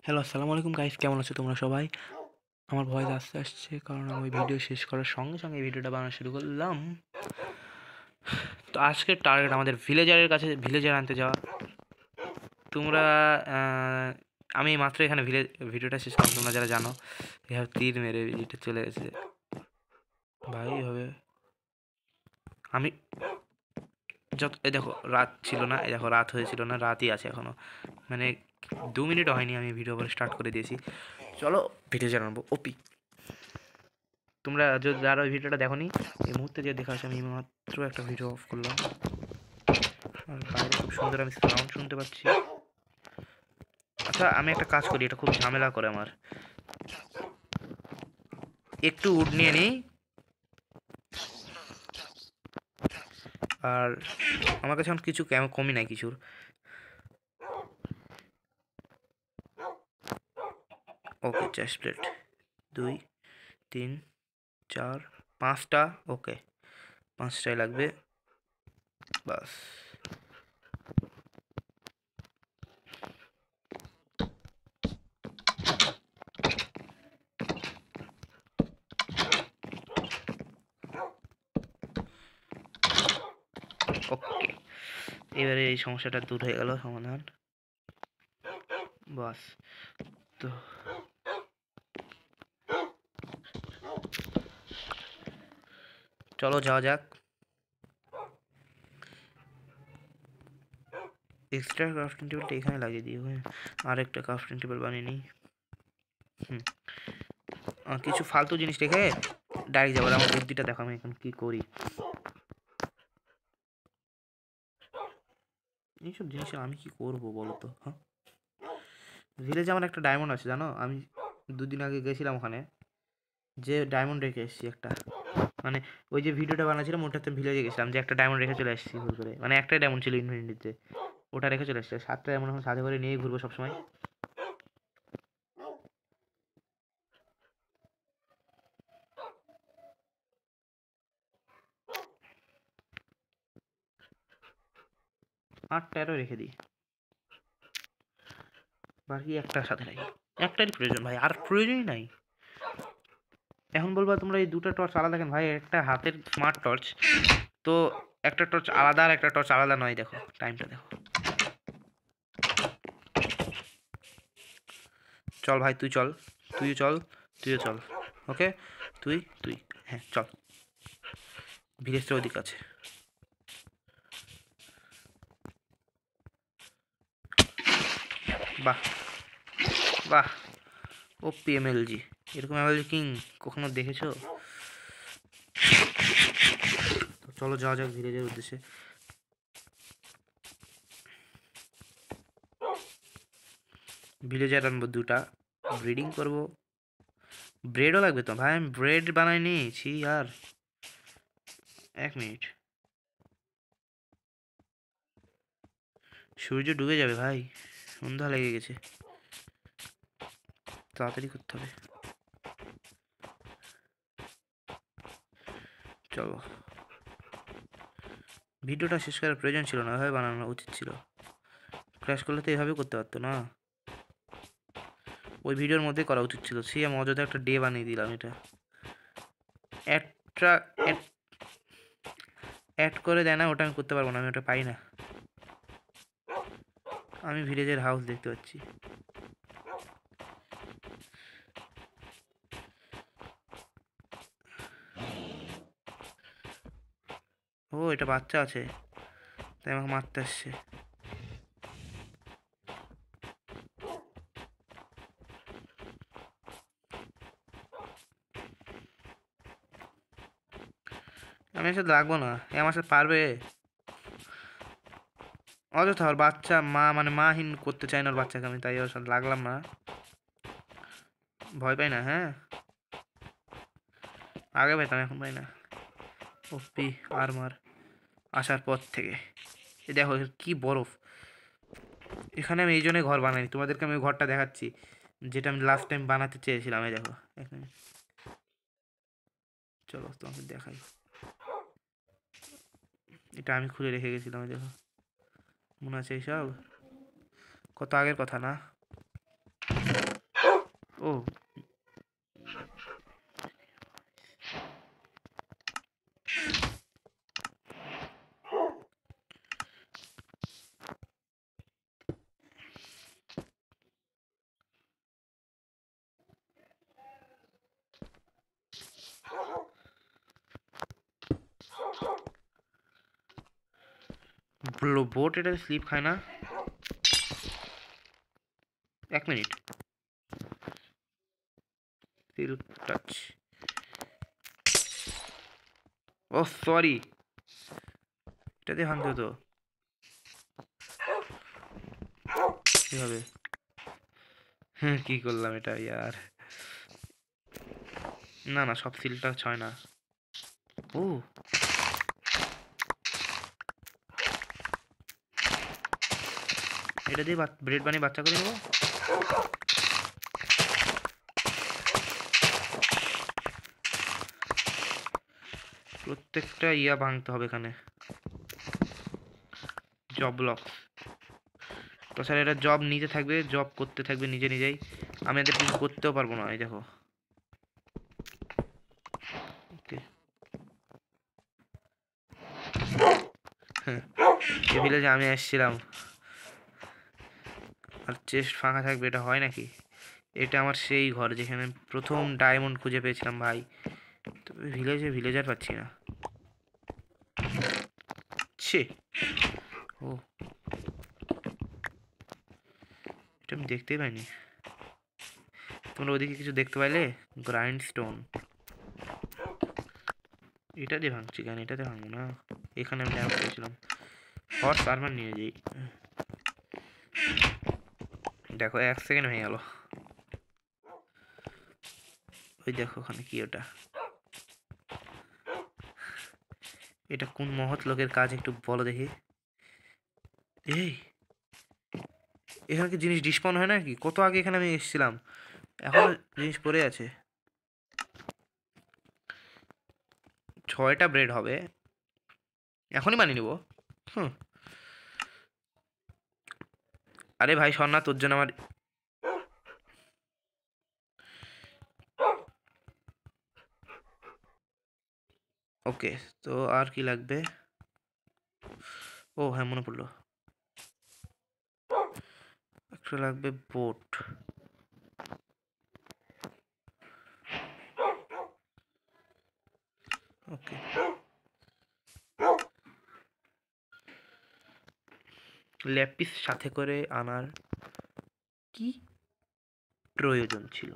Hello, আসসালামু আলাইকুম guys, কেমন আছো তোমরা সবাই? আমার ভয়েস আসছে কারণ আমি ভিডিও শেষ করার সঙ্গে সঙ্গে এই ভিডিওটা বানানো শুরু করলাম। তো আজকের টার্গেট আমাদের ভিলেজারের কাছে ভিলেজার আনতে যাওয়া। তোমরা আহ, আমি মাত্র এখানে ভিডিওটা শেষ করলাম। তোমরা যারা জানো, এভাবে তীর মেরে এটা চলে গেছে ভাই। এভাবে আমি যত এই দেখো রাত ছিল না, এই দেখো রাত হয়েছিল না, রাতই আছে এখনো। মানে 2 মিনিটও হয়নি আমি ভিডিও করে স্টার্ট করে দিয়েছি। চলো ভিডিও জানাবো ওপি। তোমরা যারা ওই ভিডিওটা দেখোনি, এই মুহূর্তে যে দেখা আসে, আমি মাত্র একটা ভিডিও অফ করলাম। আর বাইরে খুব সুন্দর আমি সাউন্ড শুনতে পাচ্ছি। আচ্ছা, আমি একটা কাজ করি, এটা খুব ঝামেলা করে আমার। একটু উড নিয়ে নিই, আর আমার কাছে এখন কিছু কমই নাই কিছুর। ওকে, চেস্ট প্লেট 2 3 4 5টা। ওকে, 5টাই লাগবে বাস। ওকে, এবারে এই সমস্যাটা দূর হয়ে গেল, সমাধান বাস। তো চলো যাওয়া যাক। এক্সট্রা ক্রাফটিং টেবিলটা এখানে লাগিয়ে দিই। আর একটা ক্রাফটিং টেবিল বানিয়ে নিই। কিছু ফালতু জিনিস রেখে ডাইরেক্ট যাবো। আমার বুদ্ধিটা দেখো আমি এখন কি করি। এইসব জিনিসে আমি কি করব বলো তো? হ্যাঁ, ভিলেজে আমার একটা ডায়মন্ড আছে জানো। আমি 2 দিন আগে গেছিলাম ওখানে, যে ডায়মন্ড রেখে এসেছি একটা। মানে ওই যে ভিডিওটা বানাচ্ছিলাম ওটাতে ভিলেজে গেছিলাম, যে একটা ডায়মন্ড রেখে চলে এসেছি ভুল করে। মানে একটাই ডায়মন্ড ছিল ইনফিনিটিতে, ওটা রেখে চলে এসেছে। 7টা ডায়মন্ড এখন সাথে করে নিয়ে ঘুরবো সবসময়। আটটারও রেখে দিই, বাকি একটার সাথে নাই। একটারই প্রয়োজন ভাই, আর প্রয়োজনই নাই। এখন বলবা তোমরা এই দুটো টর্চ আলাদা কেন ভাই? একটা হাতের স্মার্ট টর্চ, তো একটা টর্চ আলাদা আর একটা টর্চ আলাদা নয়। দেখো টাইমটা দেখো। চল ভাই, তুই চল, তুইও চল, তুইও চল। ওকে, তুই তুই হ্যাঁ চল, ভিলেজটা ওদিক আছে। বাহ বাহ, ও পিএমএলজি, এরকম এমএলজি কিং কখনো দেখেছো? তো চলো যাওয়া যাক ভিলেজের উদ্দেশ্যে। ভিলেজার আনবো 2টা, ব্রিডিং করব। ব্রেডও লাগবে তো ভাই, আমি ব্রেড বানাই নিয়েছি। আর 1 মিনিট, সূর্য ডুবে যাবে ভাই, সন্ধ্যা লেগে গেছে, তাড়াতাড়ি করতে হবে। চলো, ভিডিওটা শেষ করার প্রয়োজন ছিল না, এভাবে বানানো উচিত ছিল। ক্র্যাশ করলে তো এভাবে করতে পারতো না, ওই ভিডিওর মধ্যে করা উচিত ছিল। সে আমি অযথা একটা ডে বানিয়ে দিলাম। এটা অ্যাডটা অ্যাড করে দেয় না, ওটা আমি করতে পারবো না, আমি ওটা পাই না। আমি ভিলেজের হাউস দেখতে পাচ্ছি। ও, এটা বাচ্চা আছে, তাই আমাকে মারতে আসছে। আমি এর সাথে লাগবো না, এ আমার সাথে পারবে? অযথা ওর বাচ্চা মা মানে মাহীন করতে চাই না ওর বাচ্চাকে আমি, তাই ওর সাথে লাগলাম না। ভয় পাই না, হ্যাঁ, আগে পাইতাম, এখন পাই না। ওপি আর্মার আসার পর থেকে এই দেখো কি বরফ। এখানে আমি এই জন্যই ঘর বানাইনি, তোমাদেরকে আমি ওই ঘরটা দেখাচ্ছি যেটা আমি লাস্ট টাইম বানাতে চেয়েছিলাম। এই দেখো এখানে, চলো তোমাকে দেখাই। এটা আমি খুলে রেখে গেছিলাম, এই দেখো, মনে আছে এইসব? কত আগের কথা না? ও বোট এটা স্লিপ খায় না। 1 মিনিট। Silk touch. ও সরি, এটা দিয়ে ভাঙতে হতো কিভাবে? হ্যাঁ কি করলাম এটা ইয়ার। না না, সব সিল টাচ হয় না। ও এটা দিয়ে ব্রেড বানিয়ে বাচ্চা করে নেবো। প্রত্যেকটা ইয়া ভাঙতে হবে এখানে, জব ব্লক। তাছাড়া এটা জব নিতে থাকবে, জব করতে থাকবে নিজে নিজেই। আমি এদের কিছু করতেও পারবো না। এই দেখো, ওকে। হ্যাঁ, এই ভিলেজে আমি এসেছিলাম আর চেস্ট ফাঁকা থাকবে, এটা হয় নাকি? এটা আমার সেই ঘর যেখানে প্রথম ডায়মন্ড খুঁজে পেয়েছিলাম ভাই। তবে ভিলেজার পাচ্ছি না। ছে, ও এটা আমি দেখতেই পাইনি। তোমরা ওদিকে কিছু দেখতে পাইলে? Grind stone. এটা দিয়ে ভাঙছি কেন? এটাতে ভাঙবো না, এখানে আমি ড্যামেজ করেছিলাম। হর্স আর্মার নিয়ে যাই। দেখো 1 সেকেন্ড হয়ে গেল। ওই দেখো ওখানে কি ওটা? এটা কোন মহৎ লোকের কাজ একটু বলো দেখি। এই এখানে কি জিনিস ডিসপাউন হয় নাকি? কত আগে এখানে আমি এসেছিলাম, এখনো জিনিস পড়ে আছে। 6টা ব্রেড হবে, এখনই বানিয়ে নেবো। হুম, আরে ভাই শোন না, তোর জন্য আমার ওকে। তো আর কি লাগবে? ও হ্যাঁ মনে পড়লো, একটা লাগবে বোট। ওকে, ল্যাপিস সাথে করে আনার কি প্রয়োজন ছিল?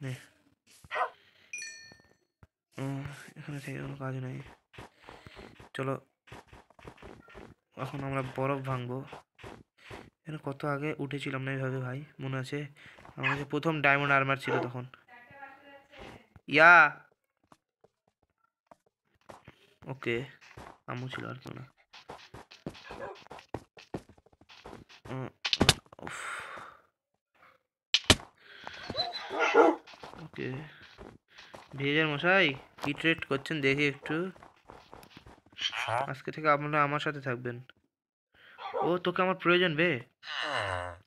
নে, এখানে থেকে কোনো কাজ নেই। চলো এখন আমরা বরফ ভাঙবো। এখানে কত আগে উঠেছিলাম না এইভাবে ভাই, মনে আছে? আমার কাছে প্রথম ডায়মন্ড আর্মার ছিল তখন। ইয়া ওকে, আম্মু ছিল আর কেউ না। ওকে, ভিলেজার মশাই কি ট্রেড করছেন দেখি একটু। আজকে থেকে আপনারা আমার সাথে থাকবেন। ও তোকে আমার প্রয়োজন বে,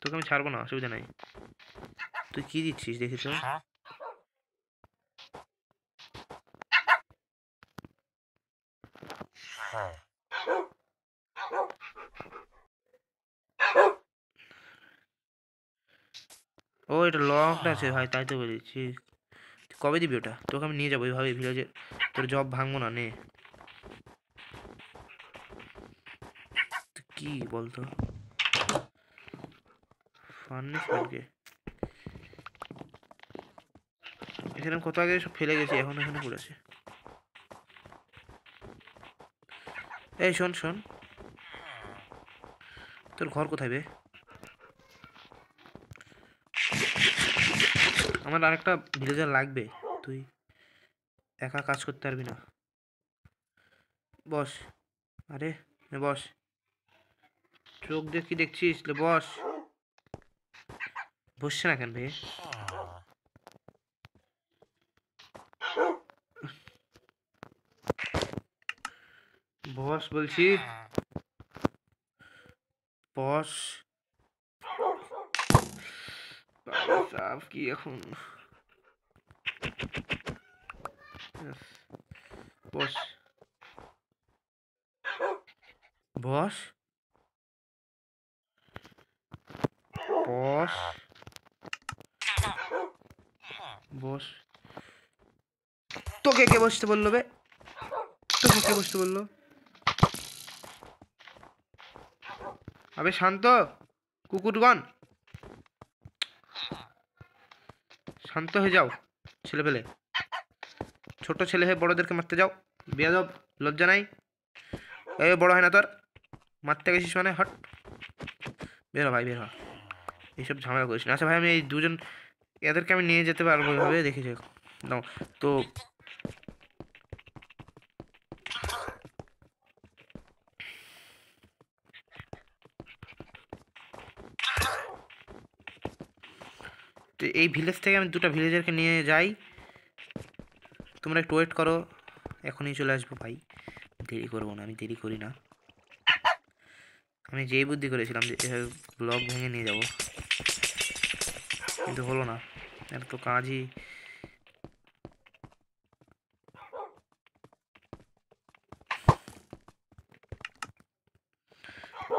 তোকে আমি ছাড়বো না, অসুবিধা নাই। তুই কি দিচ্ছিস দেখি তো? ও এটা লকড আছে ভাই, তাই তো বলেছি। কবে দিবি ওটা? তোকে আমি নিয়ে যাবো এইভাবে ভিলেজে, তোর জব ভাঙবো না। নে কি বলতো, ফার্নেস কাটকে এখানে কত আগে সব ফেলে গেছি, এখন এখানে পড়েছে। এই শোন শোন, তোর ঘর কোথায় বে? আমার আরেকটা ভিলেজার লাগবে, তুই একা কাজ করতে পারবি না। বস, আরে বস, চোখ দিয়ে কি দেখছিস? বস, বসছে না কেন ভাই? বস বলছি, বস। সাফ কি এখন? বস, বস, বস, বস। তোকে কে বসতে বললো বে? তোকে কে বসতে বললো? আবে শান্ত, কুকুরগণ, শান্ত হয়ে যাও। ছেলে পেলে, ছোট ছেলে হয়ে বড়দেরকে মারতে যাও, বেয়াদব, লজ্জা নাই? এই বড় হয় না তোর, মারতে গেছিস মানে? হট, বের হ ভাই, বের হ। এইসব ঝামেলা করিস না। আচ্ছা ভাই, আমি এই দুজন এদেরকে আমি নিয়ে যেতে পারবো এভাবে? দেখেছি নাও তো। এই ভিলেজ থেকে আমি দুটো ভিলেজারকে নিয়ে যাই, তোমরা একটু ওয়েট করো, এখনই চলে আসবো ভাই। দেরি করবো না, আমি দেরি করি না। আমি যেই বুদ্ধি করেছিলাম যে এভাবে ব্লক ভেঙে নিয়ে যাব, কিন্তু হলো না। এর তো কাজই,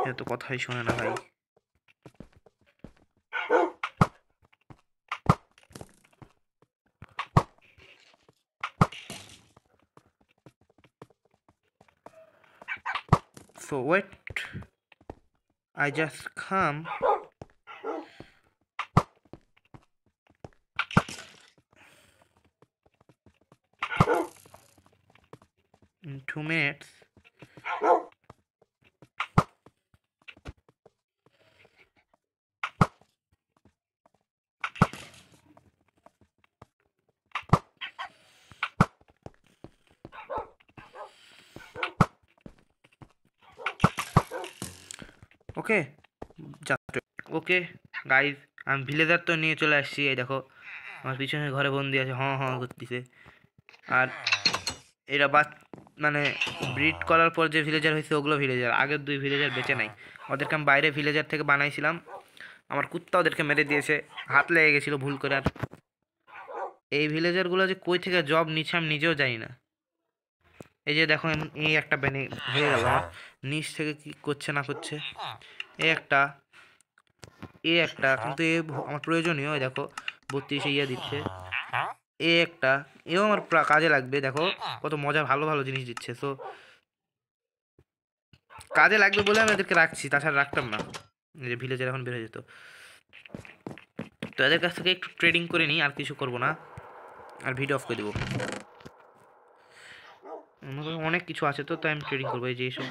এর তো কথাই শোনে না ভাই। So wait, I just come. In 2 minutes. Okay, okay guys, আমি ভিলেজার তো নিয়ে চলে আসছি। এই দেখো আমার পিছনে ঘরে বন্দি আছে, হ্যাঁ হ্যাঁ করতেছে। আর এরা মানে ব্রিড করার পর যে ভিলেজার হয়েছে ওগুলো ভিলেজার, আগের 2 ভিলেজার বেঁচে নাই। ওদেরকে আমি বাইরে ভিলেজার থেকে বানাইছিলাম, আমার কুত্তা ওদেরকে মেরে দিয়েছে, হাত লেগে গেছিলো ভুল করে। আর এই ভিলেজারগুলো যে কই থেকে জব নিচ্ছে আমি নিজেও জানি না। এই যে দেখো, এই একটা বেনে হয়ে গেল, নিচ থেকে কি করছে না করছে। এই একটা, এ একটা, কিন্তু এ আমার প্রয়োজনীয়। দেখো 32 ইয়ে দিচ্ছে। এ একটা, এও আমার কাজে লাগবে। দেখো কত মজা, ভালো ভালো জিনিস দিচ্ছে। তো কাজে লাগবে বলে আমি এদেরকে রাখছি, তাছাড়া রাখতাম না। যে ভিলেজের এখন বের হয়ে যেত। তো এদের কাছ থেকে একটু ট্রেডিং করে নিই, আর কিছু করব না, আর ভিডিও অফ করে দেবো। অনেক কিছু আছে তো, তাই আমি ট্রেডিং করবো। এই যে এইসব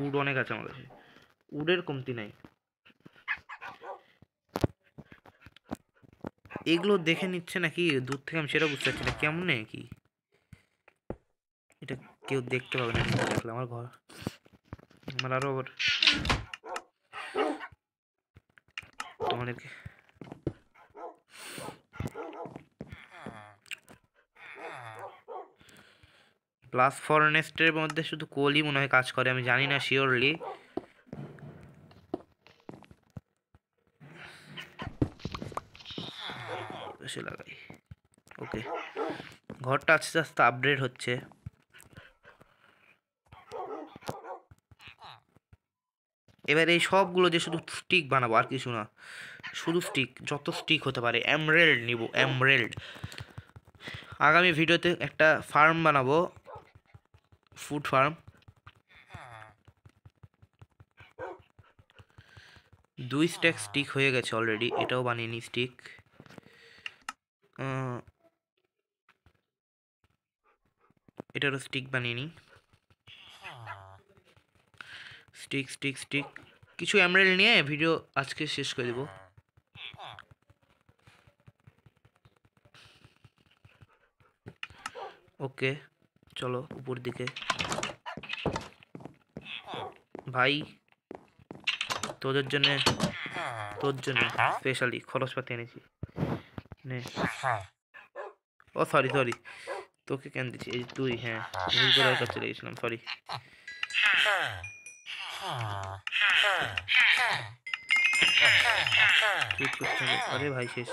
উড অনেক আছে আমার কাছে, উডের কমতি নাই। এগুলো দেখে নিচ্ছে নাকি দূর থেকে, আমি সেটা বুঝতে পারছি না কেমন কি। এটা কেউ দেখতে পাবে না দেখলে, আমার ঘর, আমার আরো আবার তোমাদেরকে প্লাস ফরেস্টের মধ্যে শুধু কোলই মনে হয় কাজ করে, আমি জানি না শিওরলি। এসে লাগাই। ওকে, ঘরটা আস্তে আস্তে আপগ্রেড হচ্ছে। এবার এই সবগুলো যে শুধু স্টিক বানাবো, আর কিছু না, শুধু স্টিক, যত স্টিক হতে পারে। এমরেল্ড নিব, এমরেল্ড। আগামী ভিডিওতে একটা ফার্ম বানাবো, ফুড ফার্ম। 2 স্ট্যাক স্টিক হয়ে গেছে অলরেডি, এটাও বানিয়ে নি স্টিক। এটারও স্টিক বানিয়ে নি। স্টিক স্টিক স্টিক, কিছু এমরেল্ড নিয়ে ভিডিও আজকে শেষ করে দেব। ওকে চলো উপর দিকে। ভাই তোদের জন্য, তোর জন্য স্পেশালি খরচপাতি এনেছি নে। ও সরি সরি, তোকে কেন দিচ্ছি? এই তুই, হ্যাঁ ভুল করে কাছে চলে গেছিলাম, সরি। চুপ করতে হবে। আরে ভাই শেষ।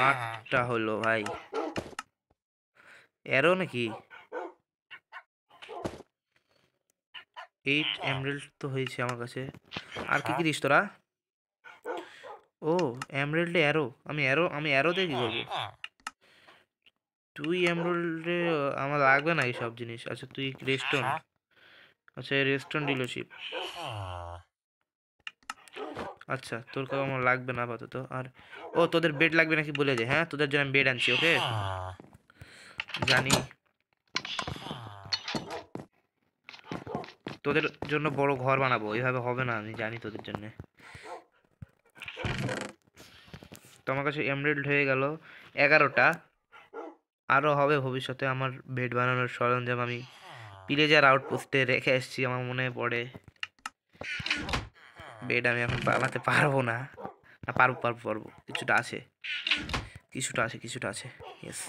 8টা হলো ভাই। এরো নাকি? 8 এমরাল্ড তো হয়েছে আমার কাছে। আর কি কি দিস তোরা? ও এমরাল্ডে অ্যারো। আমি অ্যারো দিয়ে কি করবো? তুই এমরাল্ডে আমার লাগবে না এইসব জিনিস। আচ্ছা তুই রেস্টন। আচ্ছা রেস্টন ডিলারশিপ। আচ্ছা তোর কাছে আমার লাগবে না আপাতত। আর ও তোদের বেড লাগবে নাকি বলে দে। হ্যাঁ তোদের জন্য আমি বেড আনছি। ওকে জানি তোদের জন্য বড় ঘর বানাবো। এইভাবে হবে না, আমি জানি তোদের জন্য। তো আমার কাছে এমরাল্ড হয়ে গেল 11টা। আরও হবে ভবিষ্যতে। আমার বেড বানানোর সরঞ্জাম আমি পিলেজার আউটপোস্টে রেখে এসেছি, আমার মনে পড়ে। বেড আমি এখন বানাতে পারবো না। না পারবো কিছুটা আছে। ইয়েস।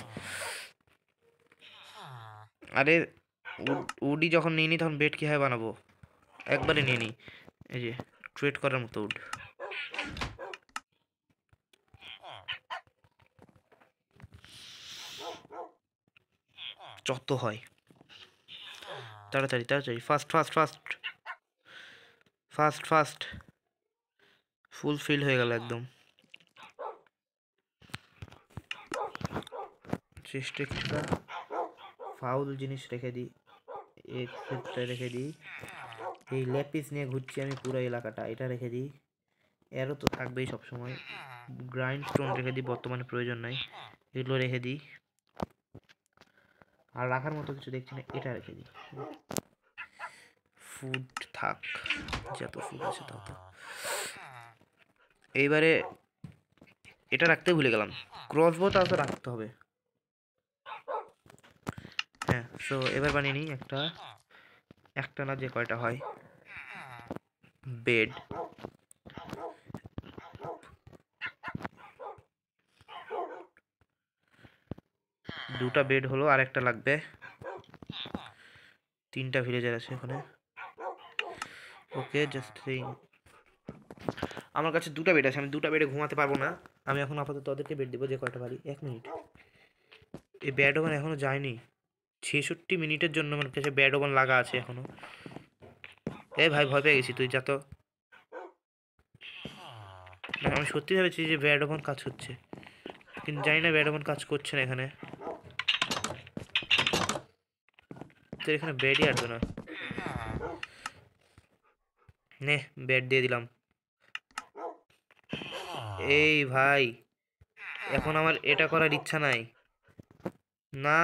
আরে উডই যখন নিয়ে নিই তখন বেড কীভাবে বানাবো? একবারে নিয়ে নিই। এই যে ট্রেড করার মতো উড। যত হয় তাড়াতাড়ি ফাস্ট। ফুল ফিল হয়ে গেল একদম। চেষ্টা কিছুটা ফাউল জিনিস রেখে দিই, এক্সেপ্টটা রেখে দিই। এই ল্যাপিস নিয়ে ঘুরছি আমি পুরো এলাকাটা, এটা রেখে দিই। এরও তো থাকবেই সবসময়। গ্রাইন্ড স্টোন রেখে দিই, বর্তমানে প্রয়োজন নাই। এগুলো রেখে দিই। আর রাখার মতো কিছু দেখছি না, এটা রেখে দিই। ফুড থাক, যত ফুড আছে তত। এইবারে এটা রাখতে ভুলে গেলাম, ক্রসবোটা তো রাখতে হবে। হ্যাঁ সো এবার বানিয়ে নিই একটা না যে কয়টা হয় বেড। দুটা বেড হলো, আর একটা লাগবে। 3টা ভিলেজার আছে ওখানে। ওকে জাস্ট আমার কাছে 2টা বেড আছে, আমি 2টা বেডে ঘুমাতে পারবো না। আমি এখন আপাতত ওদেরকে বেড দেবো যে কয়টা পারি। 1 মিনিট, এই ব্যাড ওভান এখনো যায়নি। 66 মিনিটের জন্য আমার কাছে ব্যাড ওভান লাগা আছে এখনো। ভাই ভয় পেয়ে গেছি, তুই যা তো। আমি সত্যি ভেবেছি যে ব্যাড ওভান কাজ হচ্ছে, কিন্তু জানি না ব্যাড ওভান কাজ করছে না এখানে। তো এখানে ব্যাডই আসবে না। নে ব্যাড দিয়ে দিলাম। এই ভাই এখন আমার এটা করার ইচ্ছা নাই। না